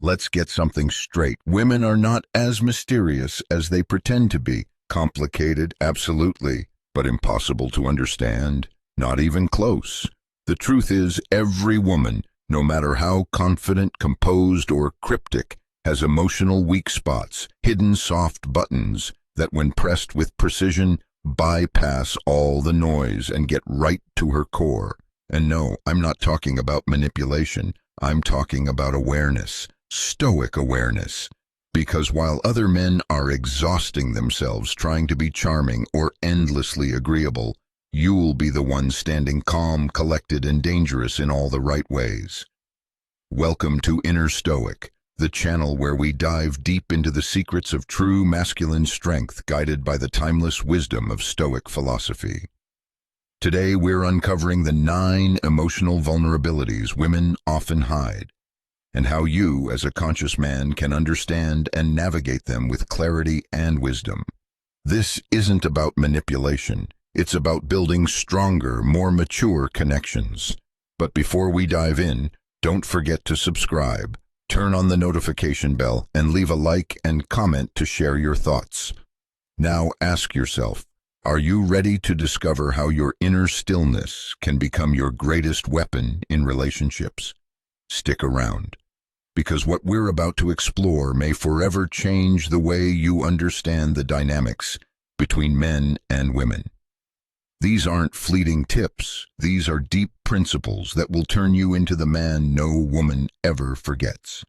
Let's get something straight. Women are not as mysterious as they pretend to be. Complicated, absolutely, but impossible to understand. Not even close. The truth is, every woman, no matter how confident, composed, or cryptic, has emotional weak spots, hidden soft buttons that, when pressed with precision, bypass all the noise and get right to her core. And no, I'm not talking about manipulation. I'm talking about awareness, stoic awareness. Because while other men are exhausting themselves trying to be charming or endlessly agreeable, you'll be the one standing calm, collected, and dangerous in all the right ways. Welcome to Inner Stoic, the channel where we dive deep into the secrets of true masculine strength guided by the timeless wisdom of Stoic philosophy. Today we're uncovering the 9 emotional vulnerabilities women often hide, and how you, as a conscious man, can understand and navigate them with clarity and wisdom. This isn't about manipulation. It's about building stronger, more mature connections. But before we dive in, don't forget to subscribe, turn on the notification bell, and leave a like and comment to share your thoughts. Now ask yourself, are you ready to discover how your inner stillness can become your greatest weapon in relationships? Stick around, because what we're about to explore may forever change the way you understand the dynamics between men and women. These aren't fleeting tips. These are deep principles that will turn you into the man no woman ever forgets.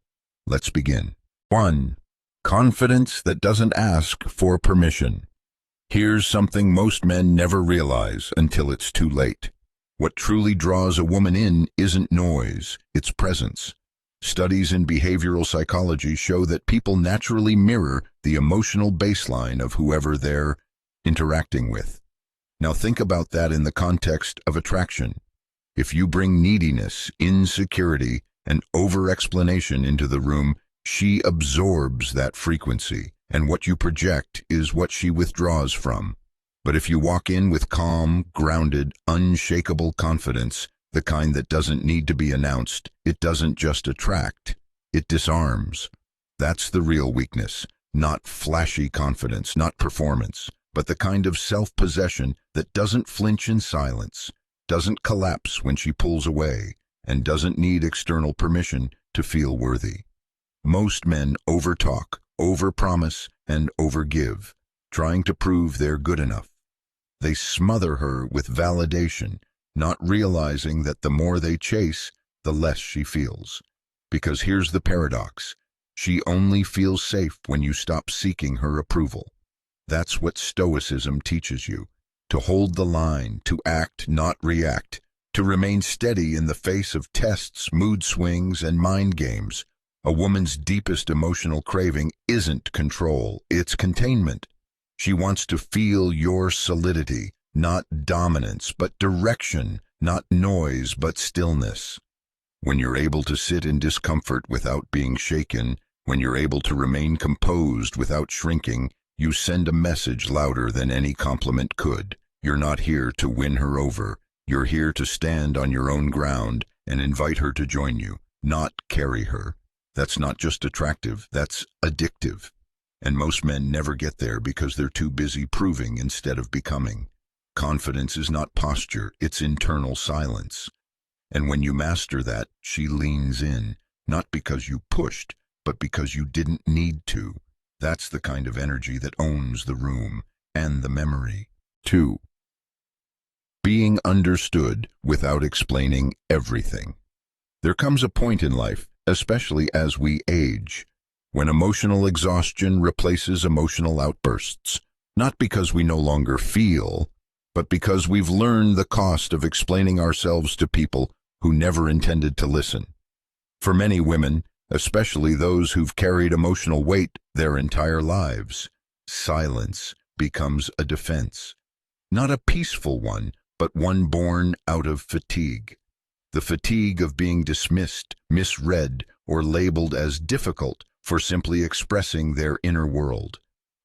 Let's begin. 1. Confidence that doesn't ask for permission. Here's something most men never realize until it's too late. What truly draws a woman in isn't noise, it's presence. Studies in behavioral psychology show that people naturally mirror the emotional baseline of whoever they're interacting with. Now think about that in the context of attraction. If you bring neediness, insecurity, and over-explanation into the room, she absorbs that frequency, and what you project is what she withdraws from. But if you walk in with calm, grounded, unshakable confidence, the kind that doesn't need to be announced, it doesn't just attract, it disarms. That's the real weakness, not flashy confidence, not performance, but the kind of self-possession that doesn't flinch in silence, doesn't collapse when she pulls away, and doesn't need external permission to feel worthy. Most men overtalk, overpromise, and overgive, trying to prove they're good enough. They smother her with validation, not realizing that the more they chase, the less she feels. Because here's the paradox: she only feels safe when you stop seeking her approval. That's what Stoicism teaches you: to hold the line, to act, not react, to remain steady in the face of tests, mood swings, and mind games. A woman's deepest emotional craving isn't control, it's containment. She wants to feel your solidity, not dominance, but direction, not noise, but stillness. When you're able to sit in discomfort without being shaken, when you're able to remain composed without shrinking, you send a message louder than any compliment could. You're not here to win her over. You're here to stand on your own ground and invite her to join you, not carry her. That's not just attractive, that's addictive. And most men never get there because they're too busy proving instead of becoming. Confidence is not posture, it's internal silence. And when you master that, she leans in, not because you pushed, but because you didn't need to. That's the kind of energy that owns the room and the memory. 2. Being understood without explaining everything. There comes a point in life, especially as we age, when emotional exhaustion replaces emotional outbursts, not because we no longer feel, but because we've learned the cost of explaining ourselves to people who never intended to listen. For many women, especially those who've carried emotional weight their entire lives, silence becomes a defense. Not a peaceful one, but one born out of fatigue. The fatigue of being dismissed, misread, or labeled as difficult for simply expressing their inner world.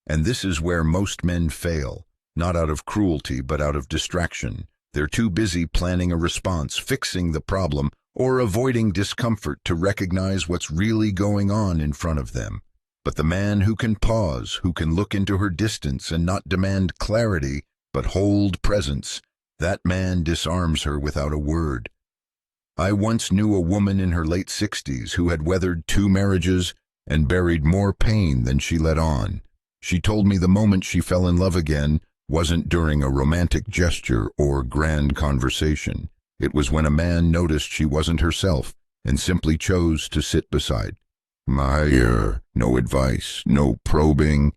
And this is where most men fail, not out of cruelty but out of distraction. They're too busy planning a response, fixing the problem, or avoiding discomfort to recognize what's really going on in front of them. But the man who can pause, who can look into her distance and not demand clarity, but hold presence, that man disarms her without a word. I once knew a woman in her late 60s who had weathered 2 marriages and buried more pain than she let on. She told me the moment she fell in love again wasn't during a romantic gesture or grand conversation. It was when a man noticed she wasn't herself and simply chose to sit beside. No advice, no probing,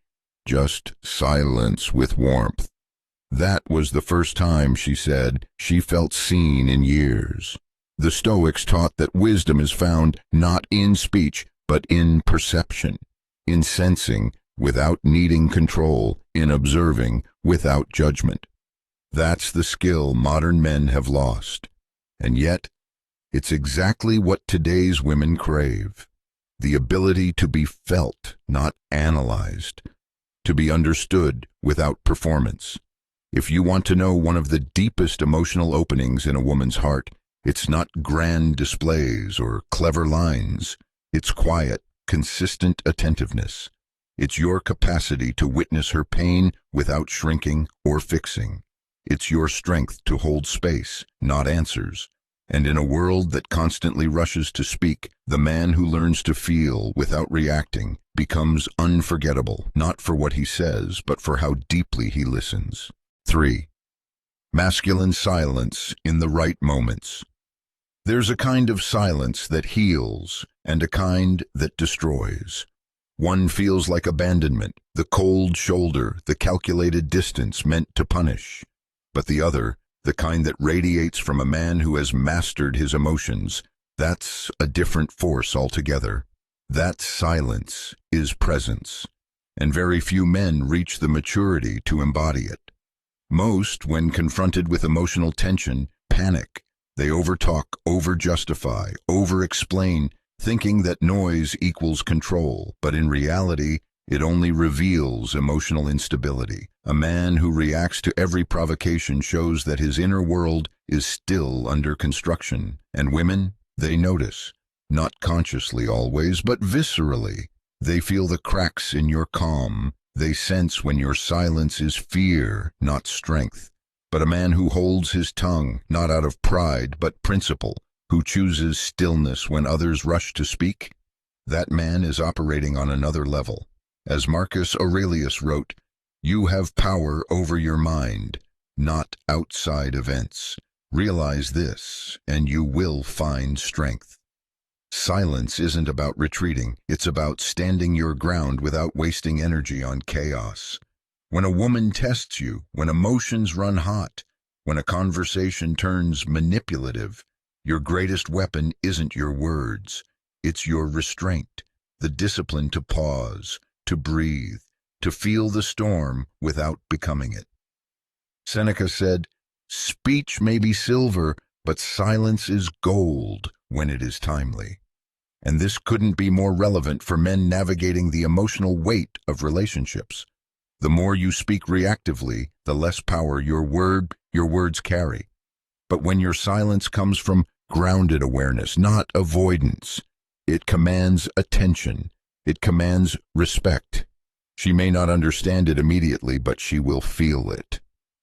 just silence with warmth. That was the first time, she said, she felt seen in years. The Stoics taught that wisdom is found not in speech, but in perception, in sensing without needing control, in observing without judgment. That's the skill modern men have lost. And yet, it's exactly what today's women crave. The ability to be felt, not analyzed. To be understood without performance. If you want to know one of the deepest emotional openings in a woman's heart, it's not grand displays or clever lines. It's quiet, consistent attentiveness. It's your capacity to witness her pain without shrinking or fixing. It's your strength to hold space, not answers. And in a world that constantly rushes to speak, the man who learns to feel without reacting becomes unforgettable, not for what he says, but for how deeply he listens. 3. Masculine silence in the right moments. There's a kind of silence that heals and a kind that destroys. One feels like abandonment, the cold shoulder, the calculated distance meant to punish. But the other, the kind that radiates from a man who has mastered his emotions, that's a different force altogether. That silence is presence, and very few men reach the maturity to embody it. Most, when confronted with emotional tension, panic. They overtalk, overjustify, over-explain, thinking that noise equals control, but in reality, it only reveals emotional instability. A man who reacts to every provocation shows that his inner world is still under construction. And women, they notice. Not consciously always, but viscerally. They feel the cracks in your calm. They sense when your silence is fear, not strength. But a man who holds his tongue, not out of pride, but principle, who chooses stillness when others rush to speak, that man is operating on another level. As Marcus Aurelius wrote, "You have power over your mind, not outside events. Realize this, and you will find strength." Silence isn't about retreating, it's about standing your ground without wasting energy on chaos. When a woman tests you, when emotions run hot, when a conversation turns manipulative, your greatest weapon isn't your words, it's your restraint, the discipline to pause, to breathe, to feel the storm without becoming it. Seneca said, "Speech may be silver, but silence is gold when it is timely." And this couldn't be more relevant for men navigating the emotional weight of relationships. The more you speak reactively, the less power your words carry. But when your silence comes from grounded awareness, not avoidance, it commands attention. It commands respect. She may not understand it immediately, but she will feel it.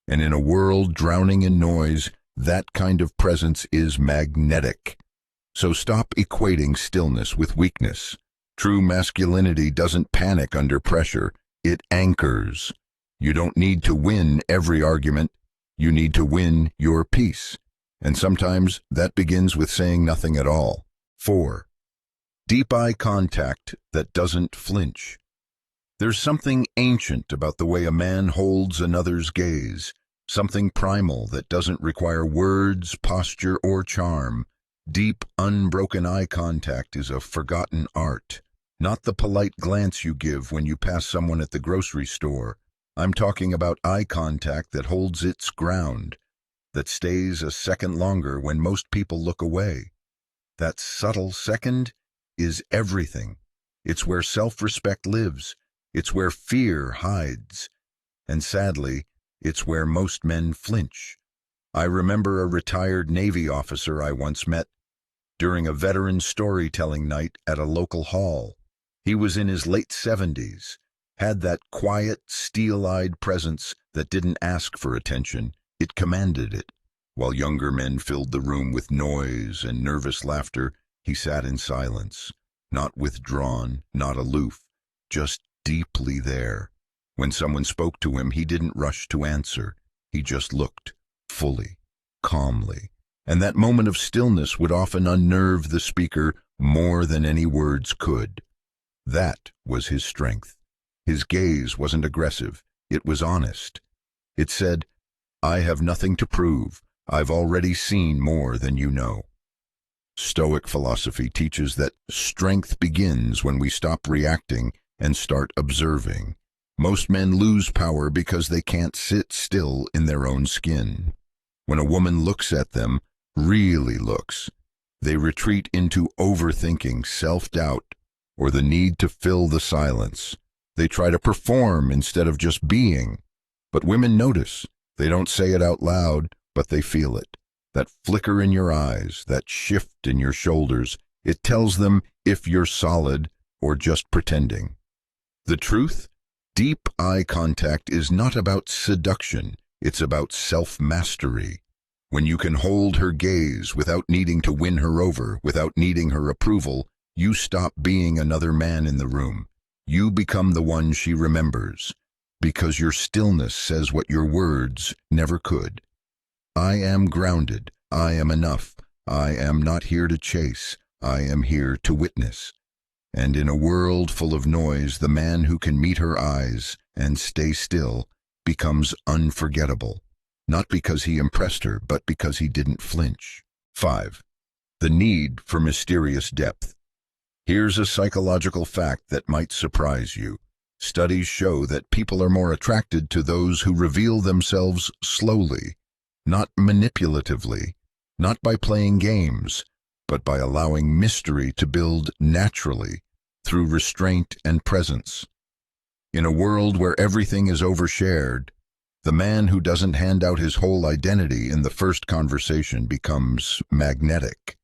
And in a world drowning in noise, that kind of presence is magnetic. So stop equating stillness with weakness. True masculinity doesn't panic under pressure. It anchors. You don't need to win every argument. You need to win your peace. And sometimes that begins with saying nothing at all. 4. Deep eye contact that doesn't flinch. There's something ancient about the way a man holds another's gaze, something primal that doesn't require words, posture, or charm. Deep, unbroken eye contact is a forgotten art. Not the polite glance you give when you pass someone at the grocery store. I'm talking about eye contact that holds its ground, that stays a second longer when most people look away. That subtle second is everything. It's where self-respect lives. It's where fear hides. And sadly, it's where most men flinch. I remember a retired Navy officer I once met. during a veteran storytelling night at a local hall. He was in his late 70s, had that quiet, steel-eyed presence that didn't ask for attention, it commanded it. While younger men filled the room with noise and nervous laughter, he sat in silence, not withdrawn, not aloof, just deeply there. When someone spoke to him, he didn't rush to answer. He just looked, fully, calmly. And that moment of stillness would often unnerve the speaker more than any words could. That was his strength. His gaze wasn't aggressive, it was honest. It said, "I have nothing to prove. I've already seen more than you know." Stoic philosophy teaches that strength begins when we stop reacting and start observing. Most men lose power because they can't sit still in their own skin. When a woman looks at them, really looks, they retreat into overthinking, self-doubt, or the need to fill the silence. They try to perform instead of just being. But women notice. They don't say it out loud, but they feel it. That flicker in your eyes, that shift in your shoulders, it tells them if you're solid or just pretending. The truth? Deep eye contact is not about seduction, it's about self-mastery. When you can hold her gaze without needing to win her over, without needing her approval, you stop being another man in the room. You become the one she remembers, because your stillness says what your words never could. I am grounded, I am enough, I am not here to chase, I am here to witness. And in a world full of noise, the man who can meet her eyes and stay still becomes unforgettable, not because he impressed her, but because he didn't flinch. 5. The need for mysterious depth. Here's a psychological fact that might surprise you. Studies show that people are more attracted to those who reveal themselves slowly, not manipulatively, not by playing games, but by allowing mystery to build naturally through restraint and presence. In a world where everything is overshared, the man who doesn't hand out his whole identity in the first conversation becomes magnetic.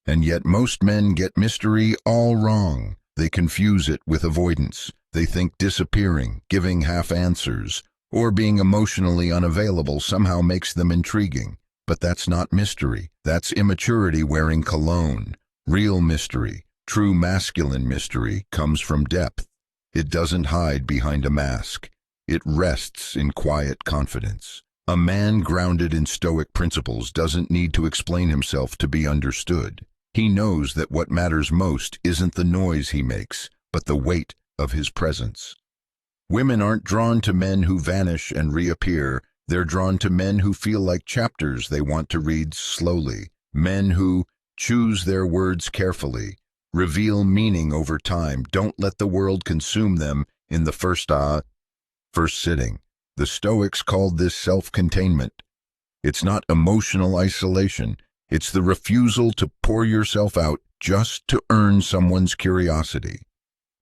And yet most men get mystery all wrong. They confuse it with avoidance. They think disappearing, giving half answers, or being emotionally unavailable somehow makes them intriguing. But that's not mystery. That's immaturity wearing cologne. Real mystery, true masculine mystery, comes from depth. It doesn't hide behind a mask. It rests in quiet confidence. A man grounded in Stoic principles doesn't need to explain himself to be understood. He knows that what matters most isn't the noise he makes, but the weight of his presence. Women aren't drawn to men who vanish and reappear. They're drawn to men who feel like chapters they want to read slowly. Men who choose their words carefully, reveal meaning over time, don't let the world consume them in the first sitting. The Stoics called this self-containment. It's not emotional isolation. It's the refusal to pour yourself out just to earn someone's curiosity.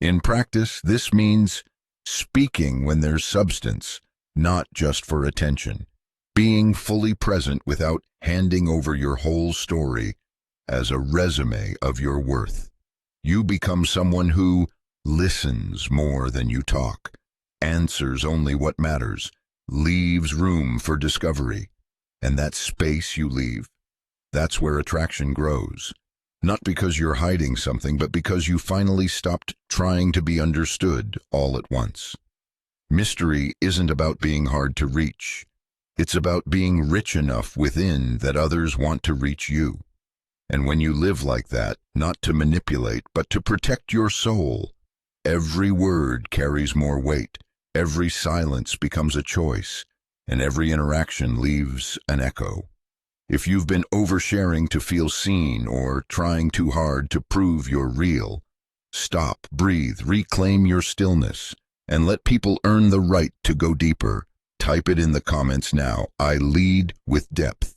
In practice, this means speaking when there's substance, not just for attention. Being fully present without handing over your whole story as a resume of your worth. You become someone who listens more than you talk, answers only what matters, leaves room for discovery. And that space you leave, that's where attraction grows. Not because you're hiding something, but because you finally stopped trying to be understood all at once. Mystery isn't about being hard to reach. It's about being rich enough within that others want to reach you. And when you live like that, not to manipulate, but to protect your soul, every word carries more weight, every silence becomes a choice, and every interaction leaves an echo. If you've been oversharing to feel seen or trying too hard to prove you're real, stop, breathe, reclaim your stillness, and let people earn the right to go deeper. Type it in the comments now. I lead with depth.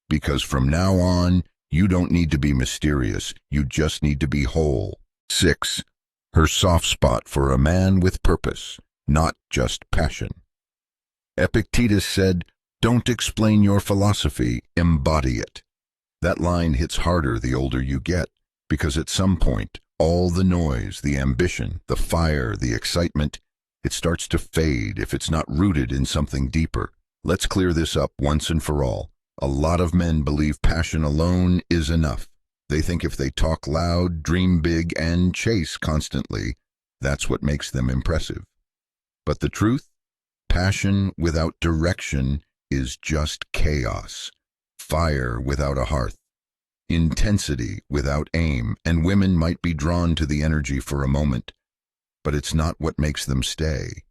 Because from now on, you don't need to be mysterious. You just need to be whole. 6. Her soft spot for a man with purpose, not just passion. Epictetus said, "Don't explain your philosophy, embody it." That line hits harder the older you get, because at some point, all the noise, the ambition, the fire, the excitement, it starts to fade if it's not rooted in something deeper. Let's clear this up once and for all. A lot of men believe passion alone is enough. They think if they talk loud, dream big, and chase constantly, that's what makes them impressive. But the truth? Passion without direction is just chaos. Fire without a hearth. Intensity without aim, and women might be drawn to the energy for a moment, but it's not what makes them stay.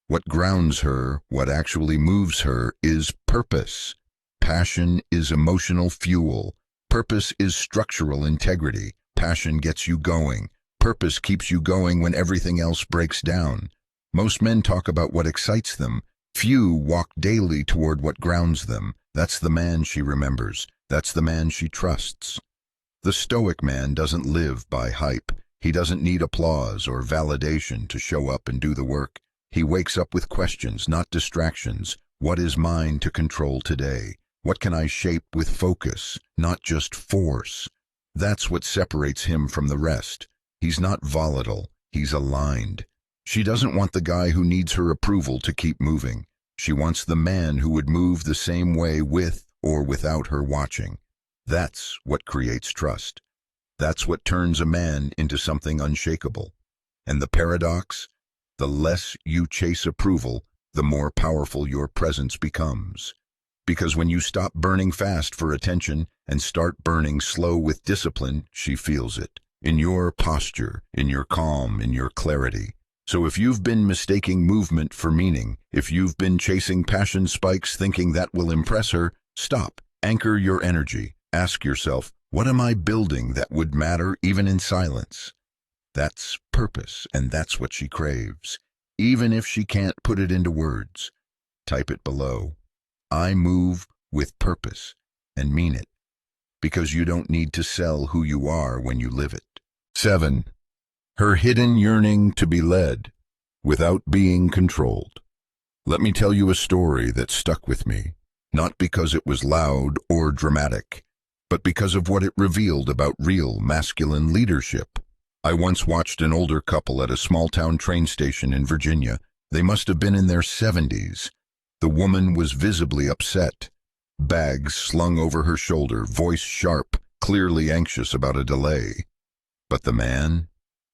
What grounds her, what actually moves her, is purpose. Passion is emotional fuel. Purpose is structural integrity. Passion gets you going. Purpose keeps you going when everything else breaks down. Most men talk about what excites them. Few walk daily toward what grounds them. That's the man she remembers. That's the man she trusts. The Stoic man doesn't live by hype. He doesn't need applause or validation to show up and do the work. He wakes up with questions, not distractions. What is mine to control today? What can I shape with focus, not just force? That's what separates him from the rest. He's not volatile, he's aligned. She doesn't want the guy who needs her approval to keep moving. She wants the man who would move the same way with or without her watching. That's what creates trust. That's what turns a man into something unshakable. And the paradox? The less you chase approval, the more powerful your presence becomes. Because when you stop burning fast for attention and start burning slow with discipline, she feels it. In your posture, in your calm, in your clarity. So if you've been mistaking movement for meaning, if you've been chasing passion spikes thinking that will impress her, stop. Anchor your energy. Ask yourself, what am I building that would matter even in silence? That's purpose, and that's what she craves. Even if she can't put it into words. Type it below. I move with purpose and mean it, because you don't need to sell who you are when you live it. 7. Her hidden yearning to be led without being controlled. Let me tell you a story that stuck with me, not because it was loud or dramatic, but because of what it revealed about real masculine leadership. I once watched an older couple at a small-town train station in Virginia. They must have been in their 70s. The woman was visibly upset, bags slung over her shoulder, voice sharp, clearly anxious about a delay. But the man?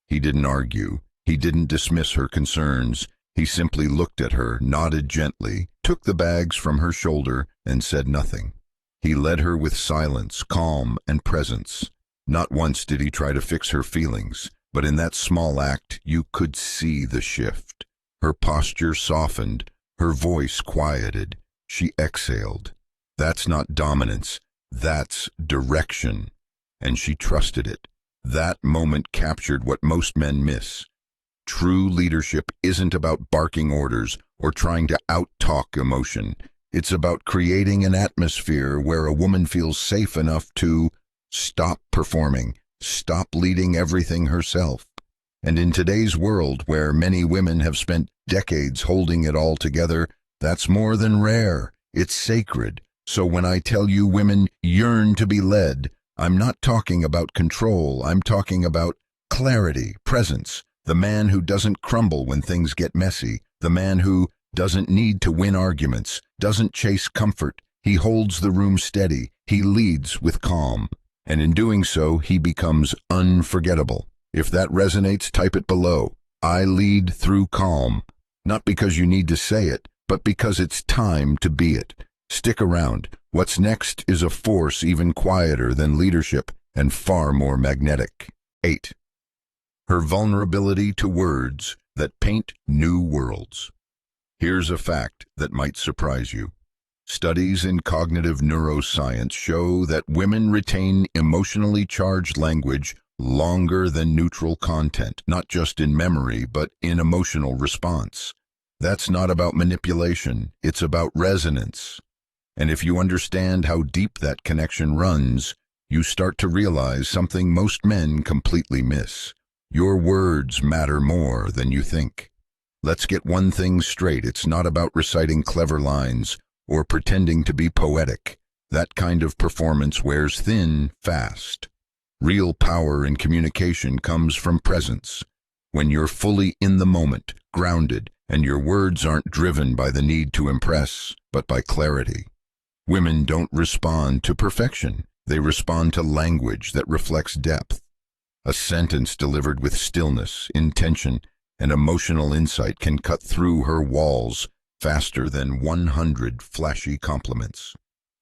He didn't argue. He didn't dismiss her concerns. He simply looked at her, nodded gently, took the bags from her shoulder, and said nothing. He led her with silence, calm, and presence. Not once did he try to fix her feelings, but in that small act you could see the shift. Her posture softened, her voice quieted. She exhaled. That's not dominance, that's direction. And she trusted it. That moment captured what most men miss. True leadership isn't about barking orders or trying to out-talk emotion. It's about creating an atmosphere where a woman feels safe enough to stop performing, stop leading everything herself. And in today's world, where many women have spent decades holding it all together, that's more than rare. It's sacred. So when I tell you women yearn to be led, I'm not talking about control. I'm talking about clarity, presence, the man who doesn't crumble when things get messy, the man who doesn't need to win arguments, doesn't chase comfort. He holds the room steady. He leads with calm. And in doing so, he becomes unforgettable. If that resonates, type it below. I lead through calm. Not because you need to say it, but because it's time to be it. Stick around. What's next is a force even quieter than leadership and far more magnetic. 8. Her vulnerability to words that paint new worlds. Here's a fact that might surprise you. Studies in cognitive neuroscience show that women retain emotionally charged language longer than neutral content, not just in memory, but in emotional response. That's not about manipulation, it's about resonance. And if you understand how deep that connection runs, you start to realize something most men completely miss. Your words matter more than you think. Let's get one thing straight, it's not about reciting clever lines or pretending to be poetic. That kind of performance wears thin fast. Real power in communication comes from presence. When you're fully in the moment, grounded, and your words aren't driven by the need to impress, but by clarity. Women don't respond to perfection. They respond to language that reflects depth. A sentence delivered with stillness, intention, and emotional insight can cut through her walls faster than 100 flashy compliments.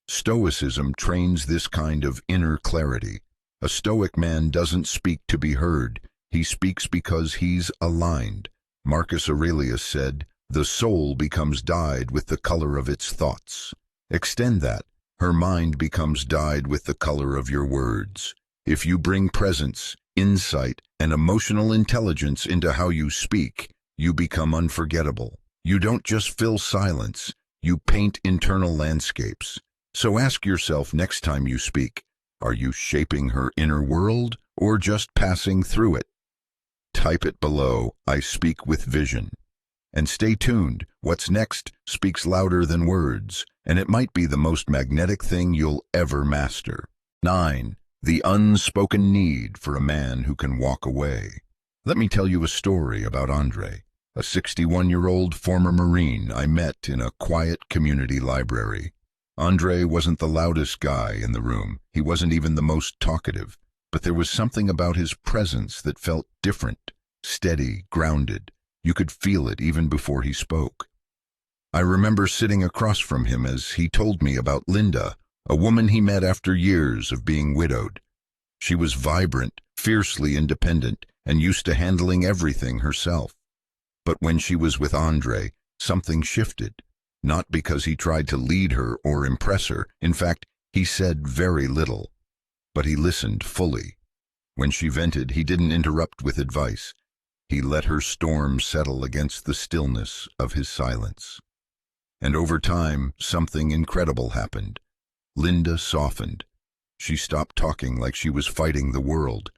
Stoicism trains this kind of inner clarity. A Stoic man doesn't speak to be heard. He speaks because he's aligned. Marcus Aurelius said, "The soul becomes dyed with the color of its thoughts." Extend that. Her mind becomes dyed with the color of your words. If you bring presence, insight, and emotional intelligence into how you speak, you become unforgettable. You don't just fill silence, you paint internal landscapes. So ask yourself next time you speak, are you shaping her inner world or just passing through it? Type it below, I speak with vision. And stay tuned, what's next speaks louder than words, and it might be the most magnetic thing you'll ever master. 9. The unspoken need for a man who can walk away. Let me tell you a story about Andre, a 61-year-old former Marine I met in a quiet community library. Andre wasn't the loudest guy in the room. He wasn't even the most talkative, but there was something about his presence that felt different, steady, grounded. You could feel it even before he spoke. I remember sitting across from him as he told me about Linda, a woman he met after years of being widowed. She was vibrant, fiercely independent, and used to handling everything herself. But when she was with Andre, something shifted. Not because he tried to lead her or impress her. In fact, he said very little. But he listened fully. When she vented, he didn't interrupt with advice. He let her storm settle against the stillness of his silence. And over time, something incredible happened. Linda softened. She stopped talking like she was fighting the world.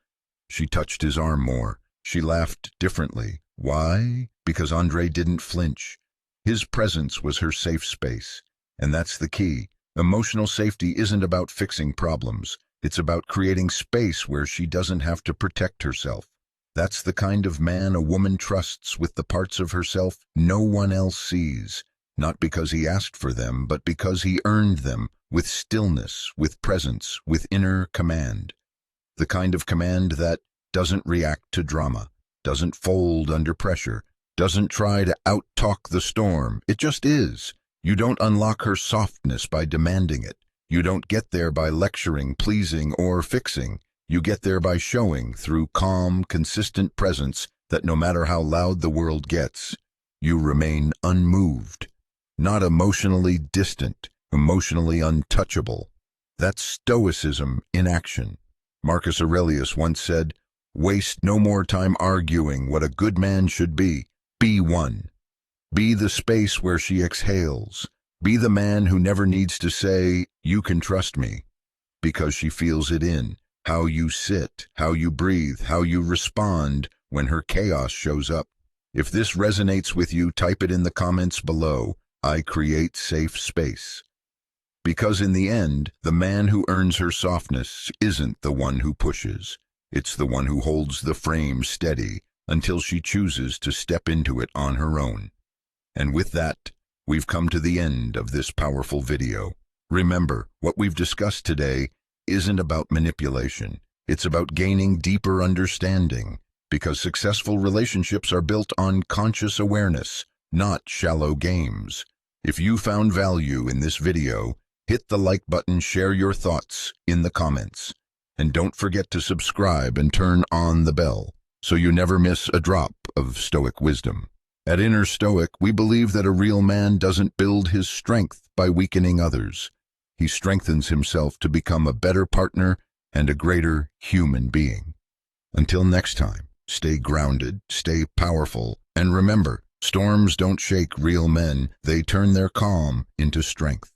She touched his arm more. She laughed differently. Why? Because Andre didn't flinch. His presence was her safe space. And that's the key. Emotional safety isn't about fixing problems. It's about creating space where she doesn't have to protect herself. That's the kind of man a woman trusts with the parts of herself no one else sees. Not because he asked for them, but because he earned them with stillness, with presence, with inner command. The kind of command that doesn't react to drama, doesn't fold under pressure, doesn't try to out-talk the storm. It just is. You don't unlock her softness by demanding it. You don't get there by lecturing, pleasing, or fixing. You get there by showing, through calm, consistent presence, that no matter how loud the world gets, you remain unmoved. Not emotionally distant, emotionally untouchable. That's Stoicism in action. Marcus Aurelius once said, "Waste no more time arguing what a good man should be. Be one. Be the space where she exhales. Be the man who never needs to say, 'You can trust me,' because she feels it in how you sit, how you breathe, how you respond when her chaos shows up." If this resonates with you, type it in the comments below. I create safe space. Because in the end, the man who earns her softness isn't the one who pushes. It's the one who holds the frame steady until she chooses to step into it on her own. And with that, we've come to the end of this powerful video. Remember, what we've discussed today isn't about manipulation. It's about gaining deeper understanding, because successful relationships are built on conscious awareness, not shallow games. If you found value in this video, hit the like button, share your thoughts in the comments, and don't forget to subscribe and turn on the bell so you never miss a drop of Stoic wisdom. At Inner Stoic, we believe that a real man doesn't build his strength by weakening others. He strengthens himself to become a better partner and a greater human being. Until next time, stay grounded, stay powerful, and remember, storms don't shake real men, they turn their calm into strength.